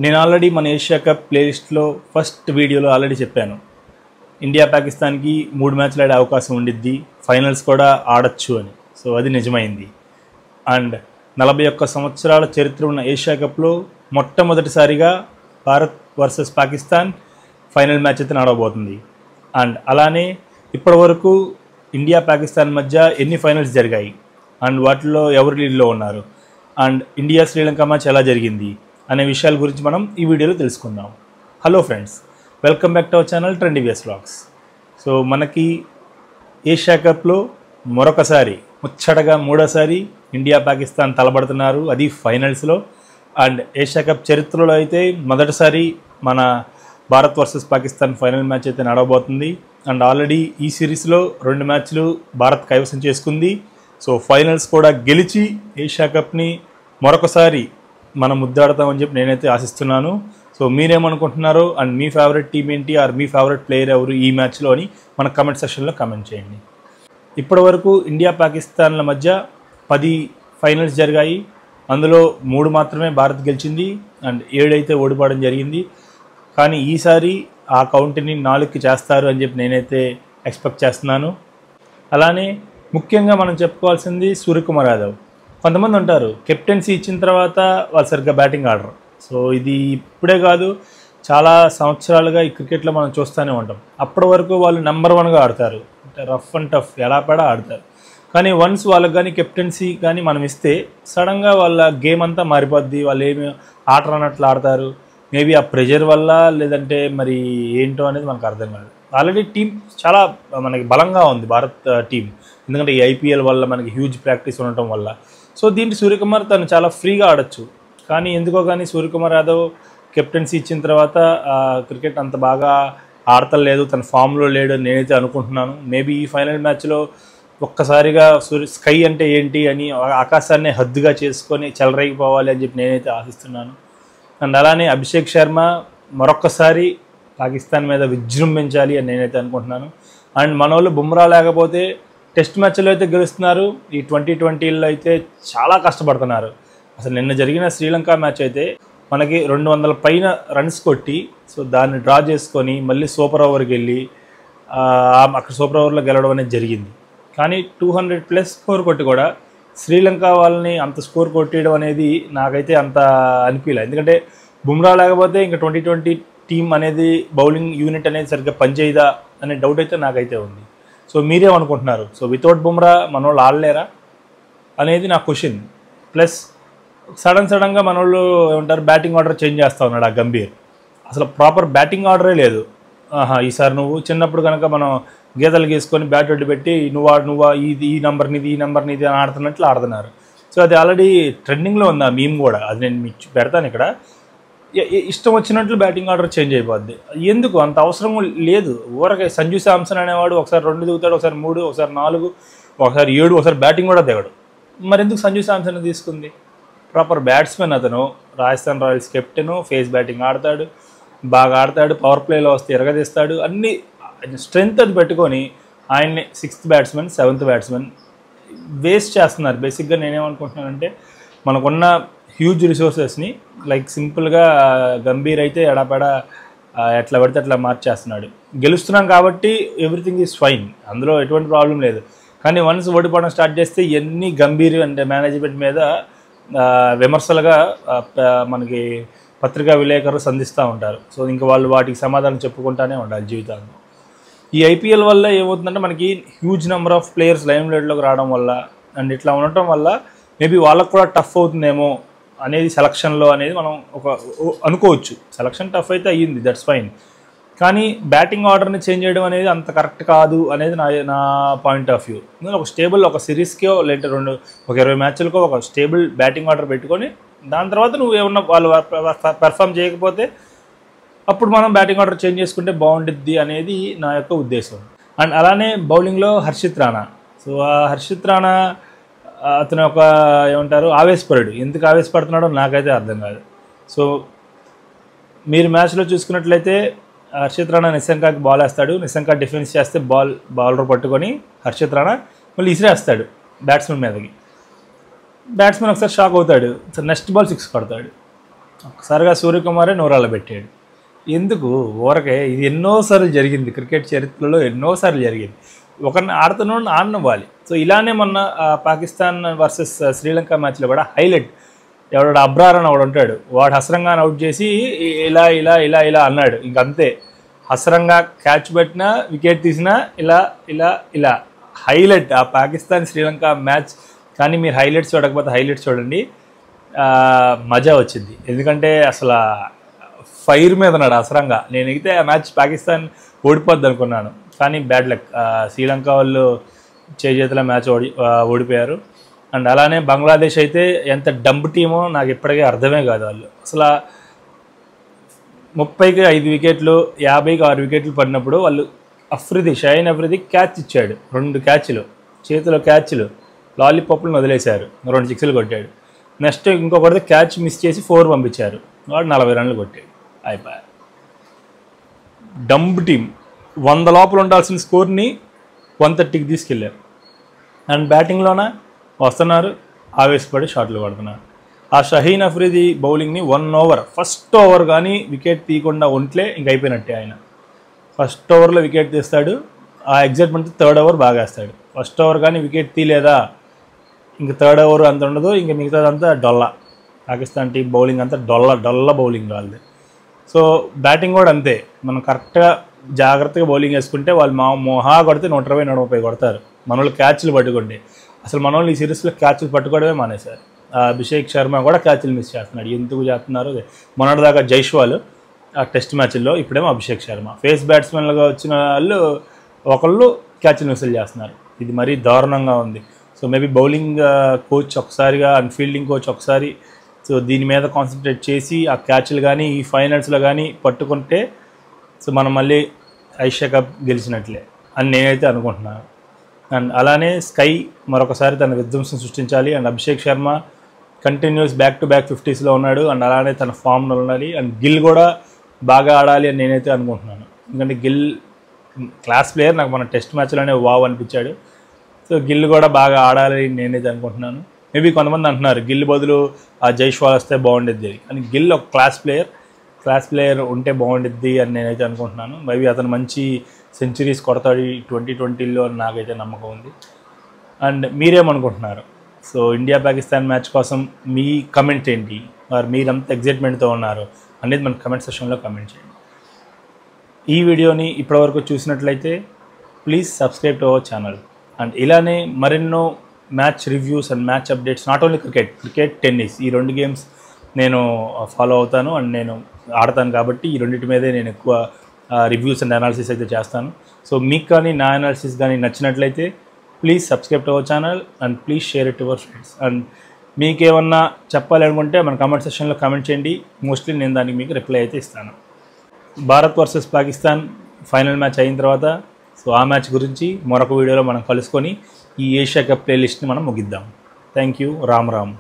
నేను ఆల్రెడీ మన Asia cup ప్లేలిస్ట్లో ఫస్ట్ వీడియోలో ఆల్రెడీ చెప్పాను. ఇండియా పాకిస్తాన్కి 3 మ్యాచ్లు ఆడే అవకాశం ఉండిద్ది, ఫైనల్స్ కూడా ఆడచ్చు అని. సో అది నిజమైంది. అండ్ 41 సంవత్సరాల చరిత్ర ఉన్న ఏషియా కప్లో మొట్టమొదటిసారిగా Bharat versus Pakistan final match అయితే నడవబోతుంది. అండ్ అలానే ఇప్పటి వరకు ఇండియా పాకిస్తాన్ మధ్య ఎన్ని ఫైనల్స్ జరిగాయి అండ్ వాటిలో ఎవరు లీడ్లో ఉన్నారు అండ్ ఇండియా శ్రీలంక మ్యాచ్ ఎలా జరిగింది అనే విషయాల గురించి మనం ఈ వీడియోలో తెలుసుకుందాం. Hello friends, welcome back to our channel trendy VS vlogs. So మనకి ఏషియా కప్లో మరొకసారి ముచ్చటగా మూడోసారి ఇండియా పాకిస్తాన్ తలబడుతున్నారు, అది ఫైనల్స్లో. అండ్ ఏషియా కప్ చరిత్రలో అయితే మొదటిసారి మన Bharat versus Pakistan final match అయితే నడవబోతుంది. అండ్ ఆల్రెడీ ఈ సిరీస్లో 2 మ్యాచ్లు భారత్ కైవసం చేసుకుంది. సో ఫైనల్స్ కూడా గెలిచి ఏషియా కప్ని మరొకసారి మనం ముద్దాడతామని చెప్పి నేనైతే ఆశిస్తున్నాను. సో మీరేమనుకుంటున్నారో అండ్ మీ ఫేవరెట్ టీం ఏంటి ఆర్ మీ ఫేవరెట్ ప్లేయర్ ఎవరు ఈ మ్యాచ్లో అని మన కమెంట్ సెక్షన్లో కమెంట్ చేయండి. ఇప్పటి వరకు ఇండియా పాకిస్తాన్ల మధ్య 10 ఫైనల్స్ జరిగాయి. అందులో 3 మాత్రమే భారత్ గెలిచింది అండ్ 7 అయితే ఓడిపోవడం జరిగింది. కానీ ఈసారి ఆ కౌంట్ని 4కి చేస్తారు అని చెప్పి నేనైతే ఎక్స్పెక్ట్ చేస్తున్నాను. అలానే ముఖ్యంగా మనం చెప్పుకోవాల్సింది సూర్యకుమార్ యాదవ్. కొంతమంది ఉంటారు కెప్టెన్సీ ఇచ్చిన తర్వాత వాళ్ళు సరిగ్గా బ్యాటింగ్ ఆడరు. సో ఇది ఇప్పుడే కాదు, చాలా సంవత్సరాలుగా ఈ క్రికెట్లో మనం చూస్తూనే ఉంటాం. అప్పటి వరకు వాళ్ళు నెంబర్ 1గా ఆడతారు, అంటే రఫ్ అండ్ టఫ్ ఎలా పడా ఆడతారు. కానీ వన్స్ వాళ్ళకి కానీ కెప్టెన్సీ కానీ మనం ఇస్తే సడన్గా వాళ్ళ గేమ్ అంతా మారిపోద్ది. వాళ్ళు ఏమి ఆట రానట్లు ఆడతారు. మేబీ ఆ ప్రెషర్ వల్ల లేదంటే మరి ఏంటో అనేది మనకు అర్థం కాదు. ఆల్రెడీ టీం చాలా మనకి బలంగా ఉంది భారత్ టీం, ఎందుకంటే ఈ ఐపీఎల్ వల్ల మనకి హ్యూజ్ ప్రాక్టీస్ ఉండటం వల్ల. సో దీంట్లో సూర్యకుమార్ తను చాలా ఫ్రీగా ఆడచ్చు. కానీ ఎందుకో కానీ సూర్యకుమార్ యాదవ్ కెప్టెన్సీ ఇచ్చిన తర్వాత క్రికెట్ అంత బాగా ఆడతలేదు, తన ఫామ్లో లేడు అని నేనైతే అనుకుంటున్నాను. మేబీ ఈ ఫైనల్ మ్యాచ్లో ఒక్కసారిగా స్కై అంటే ఏంటి అని ఆకాశాన్ని హద్దుగా చేసుకొని చెలరేగిపోవాలి అని చెప్పి నేనైతే ఆశిస్తున్నాను. అండ్ అలానే అభిషేక్ శర్మ మరొక్కసారి పాకిస్తాన్ మీద విజృంభించాలి అని నేనైతే అనుకుంటున్నాను. అండ్ మన వాళ్ళు బుమ్రా లేకపోతే టెస్ట్ మ్యాచ్లో అయితే గెలుస్తున్నారు, ఈ 2020లో అయితే చాలా కష్టపడుతున్నారు. అసలు నిన్న జరిగిన శ్రీలంక మ్యాచ్ అయితే మనకి 200 పైన రన్స్ కొట్టి సో దాన్ని డ్రా చేసుకొని మళ్ళీ సూపర్ ఓవర్కి వెళ్ళి అక్కడ సూపర్ ఓవర్లో గెలవడం అనేది జరిగింది. కానీ 200+ స్కోర్ కొట్టి కూడా శ్రీలంక వాళ్ళని అంత స్కోర్ కొట్టేయడం అనేది నాకైతే అంత అనిపించలేదు. ఎందుకంటే బుమ్రా లేకపోతే ఇంకా 2020 టీం అనేది బౌలింగ్ యూనిట్ అనేది సరిగ్గా పనిచేయదా అనే డౌట్ అయితే నాకైతే ఉంది. సో మీరేమనుకుంటున్నారు? సో వితౌట్ బుమ్రా మన వాళ్ళు ఆడలేరా అనేది నా క్వశ్చన్. ప్లస్ సడన్గా మన వాళ్ళు ఏమంటారు బ్యాటింగ్ ఆర్డర్ చేంజ్ చేస్తూ ఉన్నాడు ఆ గంభీర్. అసలు ప్రాపర్ బ్యాటింగ్ ఆర్డరే లేదు. ఈసారి నువ్వు చిన్నప్పుడు కనుక మనం గీతలు గీసుకొని బ్యాట్ ఒడ్డు పెట్టి నువ్వు ఈ నెంబర్ నీది అని ఆడుతున్నట్లు ఆడుతున్నారు. సో అది ఆల్రెడీ ట్రెండింగ్లో ఉంది ఆ మీమ్ కూడా. అది నేను మీకు పెడతాను ఇక్కడ. ఇష్టం వచ్చినట్లు బ్యాటింగ్ ఆర్డర్ చేంజ్ అయిపోద్ది. ఎందుకు అంత అవసరం లేదు. ఊరకే సంజు శాంసన్ అనేవాడు ఒకసారి 2 దిగుతాడు, ఒకసారి 3, ఒకసారి 4, ఒకసారి 7, ఒకసారి బ్యాటింగ్ కూడా దిగడు. మరి ఎందుకు సంజు శాంసన్ తీసుకుంది? ప్రాపర్ బ్యాట్స్మెన్ అతను, Rajasthan Royals captain, face batting ఆడతాడు, బాగా ఆడతాడు, పవర్ ప్లేలో వస్తే ఎరగదీస్తాడు. అన్ని స్ట్రెంగ్త్ అది పెట్టుకొని ఆయన్ని 6th batsmen 7th batsmen waste చేస్తున్నారు. బేసిక్గా నేనేమనుకుంటున్నానంటే మనకున్న హ్యూజ్ రిసోర్సెస్ని లైక్ సింపుల్గా గంభీర్ అయితే ఎడాపెడా ఎట్లా పడితే అట్లా మార్చేస్తున్నాడు. గెలుస్తున్నాం కాబట్టి ఎవ్రీథింగ్ ఈజ్ ఫైన్, అందులో ఎటువంటి ప్రాబ్లం లేదు. కానీ వన్స్ ఓడిపోవడం స్టార్ట్ చేస్తే ఎన్ని గంభీర్ అంటే మేనేజ్మెంట్ మీద విమర్శలుగా మనకి పత్రికా విలేకరులు సంధిస్తూ ఉంటారు. సో ఇంకా వాళ్ళు వాటికి సమాధానం చెప్పుకుంటూనే ఉండాలి జీవితాల్లో. ఈ ఐపీఎల్ వల్ల ఏమవుతుందంటే మనకి huge number of players lime లైట్లోకి రావడం వల్ల అండ్ ఇట్లా ఉండటం వల్ల మేబీ వాళ్ళకు కూడా టఫ్ అవుతుందేమో అనేది సెలక్షన్లో అనేది మనం అనుకోవచ్చు. సెలక్షన్ టఫ్ అయితే అయ్యింది, దట్స్ ఫైన్. కానీ బ్యాటింగ్ ఆర్డర్ని చేంజ్ చేయడం అనేది అంత కరెక్ట్ కాదు అనేది నా పాయింట్ ఆఫ్ వ్యూ. ఎందుకంటే ఒక స్టేబుల్ ఒక సిరీస్కో లేదంటే 20 మ్యాచ్లకో ఒక స్టేబుల్ బ్యాటింగ్ ఆర్డర్ పెట్టుకొని దాని తర్వాత నువ్వు ఏమన్నా వాళ్ళు పెర్ఫామ్ చేయకపోతే అప్పుడు మనం బ్యాటింగ్ ఆర్డర్ చేంజ్ చేసుకుంటే బాగుంటుంది అనేది నా యొక్క ఉద్దేశం. అండ్ అలానే బౌలింగ్లో హర్షిత్ రాణా. సో ఆ హర్షిత్ రాణా అతను ఒక ఏమంటారు ఆవేశపరుడు. ఎందుకు ఆవేశపడుతున్నాడో నాకైతే అర్థం కాదు. సో మీరు మ్యాచ్లో చూసుకున్నట్లయితే హర్షిత్ రాణా నిశంకాకి బాల్ వేస్తాడు, నిశంక డిఫెన్స్ చేస్తే బౌలర్ పట్టుకొని హర్షిత్ రాణా మళ్ళీ ఇసిరేస్తాడు బ్యాట్స్మెన్ మీదకి. బ్యాట్స్మెన్ ఒకసారి షాక్ అవుతాడు, నెక్స్ట్ బాల్ 6 కొడతాడు. ఒక్కసారిగా సూర్యకుమారే నూరాళ్ళ పెట్టాడు. ఎందుకు ఊరకే? ఇది ఎన్నోసార్లు జరిగింది, క్రికెట్ చరిత్రలో ఎన్నోసార్లు జరిగింది. ఒకరిని ఆడనివ్వాలి. సో ఇలానే మొన్న పాకిస్తాన్ వర్సెస్ శ్రీలంక మ్యాచ్లో కూడా హైలైట్ ఎవడు అబ్రార్ అని ఒకడు ఉంటాడు, వాడు హసరంగాని అవుట్ చేసి ఇలా ఇలా ఇలా ఇలా అన్నాడు. ఇంకంతే, హసరంగా క్యాచ్ పెట్టినా వికెట్ తీసినా ఇలా ఇలా ఇలా హైలైట్ ఆ పాకిస్తాన్ శ్రీలంక మ్యాచ్. కానీ మీరు హైలైట్స్ చూడకపోతే హైలైట్స్ చూడండి, మజా వచ్చింది. ఎందుకంటే అసలు ఫైర్ మీద ఉన్నాడు హసరంగా. నేను అయితే ఆ మ్యాచ్ పాకిస్తాన్ ఓడిపోద్ది అనుకున్నాను, కానీ బ్యాడ్ లక్, శ్రీలంక వాళ్ళు చేతుల మ్యాచ్ ఓడిపోయారు. అండ్ అలానే బంగ్లాదేశ్ అయితే ఎంత డంబ్ టీమో నాకు ఇప్పటికీ అర్థమే కాదు. వాళ్ళు అసలు 30కి 5 వికెట్లు 50కి 6 వికెట్లు పడినప్పుడు వాళ్ళు షాహీన్ అఫ్రిది క్యాచ్ ఇచ్చాడు, 2 క్యాచ్లు, చేతిలో క్యాచ్లు, లాలీపాప్లను వదిలేశారు, 2 సిక్స్లు కొట్టాడు. నెక్స్ట్ ఇంకొకటి క్యాచ్ మిస్ చేసి 4 పంపించారు, వాడు 40 రన్లు కొట్టాడు, అయిపోయారు. డంబ్ టీం 100 లోపల ఉండాల్సిన స్కోర్ని 130కి తీసుకెళ్ళారు. అండ్ బ్యాటింగ్లోన వస్తున్నారు, ఆవేశపడి షాట్లు కొడుతున్నారు. ఆ షాహీన్ అఫ్రిది బౌలింగ్ని 1 ఓవర్, ఫస్ట్ ఓవర్ కానీ వికెట్ తీయకుండా ఉంటే ఇంక అయిపోయినట్టే. ఆయన ఫస్ట్ ఓవర్లో వికెట్ తీస్తాడు, ఆ ఎగ్జైట్మెంట్ 3rd ఓవర్ బాగా వేస్తాడు. ఫస్ట్ ఓవర్ కానీ వికెట్ తీయలేదా ఇంక 3rd ఓవర్ అంత ఉండదు, ఇంక మిగతాదంతా డొల్ల. పాకిస్తాన్ టీం బౌలింగ్ అంతా డొల్ల బౌలింగ్ వాళ్ళది. సో బ్యాటింగ్ కూడా అంతే, మనం కరెక్ట్గా జాగ్రత్తగా బౌలింగ్ వేసుకుంటే వాళ్ళు మొహా కొడితే 120-130 కొడతారు. మనోళ్ళు క్యాచ్లు పట్టుకోండి. అసలు మనోళ్ళు ఈ సిరీస్లో క్యాచ్లు పట్టుకోవడమే మానేశారు. అభిషేక్ శర్మ కూడా క్యాచ్లు మిస్ చేస్తున్నాడు. ఎందుకు చేస్తున్నారు? మొన్నటిదాకా జైష్వాల్ ఆ టెస్ట్ మ్యాచ్ల్లో, ఇప్పుడేమో అభిషేక్ శర్మ. ఫేస్ బ్యాట్స్మెన్లుగా వచ్చిన వాళ్ళు ఒకళ్ళు క్యాచ్లు మిస్లు చేస్తున్నారు. ఇది మరీ దారుణంగా ఉంది. సో మేబీ బౌలింగ్ కోచ్ ఒకసారిగా అండ్ ఫీల్డింగ్ కోచ్ ఒకసారి సో దీని మీద కాన్సన్ట్రేట్ చేసి ఆ క్యాచ్లు కానీ ఈ ఫైనల్స్లో కానీ పట్టుకుంటే సో మనం మళ్ళీ ఏషియా కప్ గెలిచినట్లే అని నేనైతే అనుకుంటున్నాను. అండ్ అలానే స్కై మరొకసారి తన విధ్వంసం సృష్టించాలి. And Abhishek Sharma continues back to back 50స్లో ఉన్నాడు. అండ్ అలానే తన ఫామ్లో ఉండాలి. అండ్ గిల్ కూడా బాగా ఆడాలి అని నేనైతే అనుకుంటున్నాను. ఎందుకంటే గిల్ క్లాస్ ప్లేయర్, నాకు మన టెస్ట్ మ్యాచ్లోనే వావ్ అనిపించాడు. సో గిల్ కూడా బాగా ఆడాలి నేనైతే అనుకుంటున్నాను. మేబీ కొంతమంది అంటున్నారు గిల్ బదులు ఆ జైష్వాల్ వస్తే బాగుండిద్ది అని. గిల్ ఒక క్లాస్ ప్లేయర్ ఉంటే బాగుండిద్ది అని నేనైతే అనుకుంటున్నాను. మేబీ అతను మంచి సెంచరీస్ కొడతాడు 2020లో అని నాకైతే నమ్మకం ఉంది. అండ్ మీరేమనుకుంటున్నారు? సో ఇండియా పాకిస్తాన్ మ్యాచ్ కోసం మీ కమెంట్ ఏంటి, మరి మీరంతా ఎగ్జైట్మెంట్తో ఉన్నారు అనేది మన కమెంట్ సెక్షన్లో కమెంట్ చేయండి. ఈ వీడియోని ఇప్పటివరకు చూసినట్లయితే please subscribe to our channel. And ఇలానే మరెన్నో match reviews and match updates, not only cricket, tennis, ఈ 2 గేమ్స్ నేను ఫాలో అవుతాను అండ్ నేను ఆడతాను. కాబట్టి ఈ రెండింటి మీదే నేను ఎక్కువ రివ్యూస్ అండ్ అనాలిసిస్ అయితే చేస్తాను. సో మీకు కానీ నా అనాలిసిస్ కానీ నచ్చినట్లయితే please subscribe to our channel and please share it to our friends. And మీకేమన్నా చెప్పాలి అనుకుంటే మన కామెంట్ సెక్షన్లో కామెంట్ చేయండి. మోస్ట్లీ నేను దానికి మీకు రిప్లై అయితే ఇస్తాను. Bharat versus Pakistan final match అయిన తర్వాత సో ఆ మ్యాచ్ గురించి మరొక వీడియోలో మనం కలుసుకొని ఈ ఏషియా కప్ ప్లేలిస్ట్ని మనం ముగిద్దాం. Thank you. రామ్ రామ్.